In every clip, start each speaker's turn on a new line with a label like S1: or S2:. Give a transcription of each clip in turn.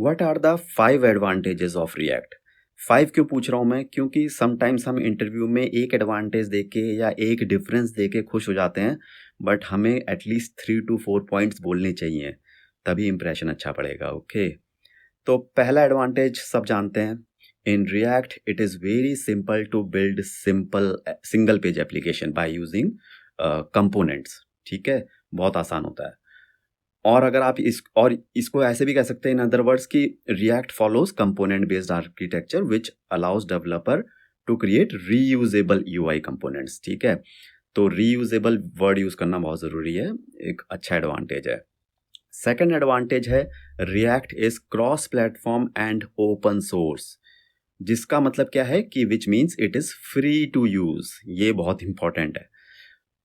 S1: What are the 5 advantages of React? 5 क्यों पूछ रहा हूँ मैं? क्योंकि समटाइम्स हम इंटरव्यू में एक एडवांटेज देके या एक डिफरेंस देके खुश हो जाते हैं, बट हमें एटलीस्ट 3 टू 4 पॉइंट्स बोलने चाहिए, तभी इंप्रेशन अच्छा पड़ेगा। ओके, तो पहला एडवांटेज सब जानते हैं। In React it is very simple to build single page application by using components. ठीक है, बहुत आसान होता है। और अगर आप इसको ऐसे भी कह सकते हैं इन अदर वर्ड्स कि React follows component based architecture which allows developer to create reusable UI components. ठीक है, तो रीयूजेबल वर्ड यूज करना बहुत जरूरी है, एक अच्छा एडवांटेज है। सेकेंड एडवांटेज है React is cross platform and open source, जिसका मतलब क्या है कि which means it is free to use. ये बहुत इंपॉर्टेंट है।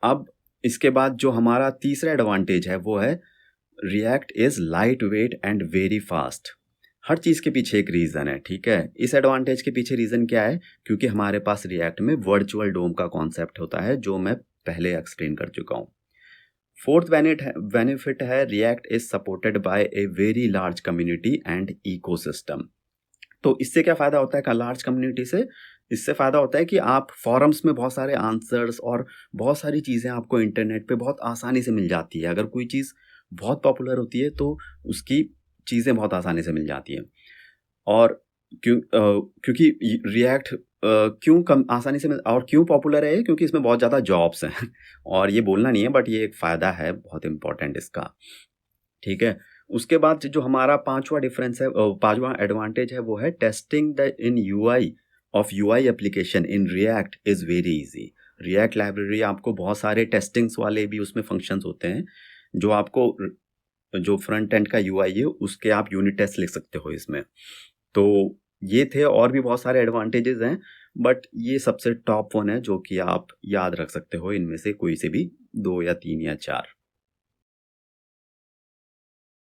S1: अब इसके बाद जो हमारा तीसरा एडवांटेज है वो है React is light weight and very fast. हर चीज़ के पीछे एक रीज़न है। ठीक है, इस एडवांटेज के पीछे रीज़न क्या है? क्योंकि हमारे पास रिएक्ट में वर्चुअल डोम का कॉन्सेप्ट होता है, जो मैं पहले एक्सप्लेन कर चुका हूँ। फोर्थ बेनिफिट है React is supported by a very large community and ecosystem. तो इससे क्या फ़ायदा होता है का लार्ज कम्युनिटी से? इससे फ़ायदा होता है कि आप फॉरम्स में बहुत सारे आंसर्स और बहुत सारी चीज़ें आपको इंटरनेट पे बहुत आसानी से मिल जाती है। अगर कोई चीज़ बहुत पॉपुलर होती है तो उसकी चीज़ें बहुत आसानी से मिल जाती हैं। और क्योंकि रिएक्ट क्यों कम आसानी से मिल और क्यों पॉपुलर है? क्योंकि इसमें बहुत ज़्यादा जॉब्स हैं और ये बोलना नहीं है, बट ये एक फ़ायदा है बहुत इम्पोर्टेंट इसका। ठीक है, उसके बाद जो हमारा पांचवा डिफरेंस है, पांचवा एडवांटेज है, वो है testing the in UI of UI application in React is very easy. React library आपको बहुत सारे टेस्टिंग्स वाले भी उसमें फंक्शंस होते हैं, जो आपको जो फ्रंट एंड का यूआई है उसके आप यूनिट टेस्ट लिख सकते हो इसमें। तो ये थे, और भी बहुत सारे एडवांटेजेस हैं, बट ये सबसे टॉप वन है जो कि आप याद रख सकते हो। इनमें से कोई से भी 2 या 3 या 4।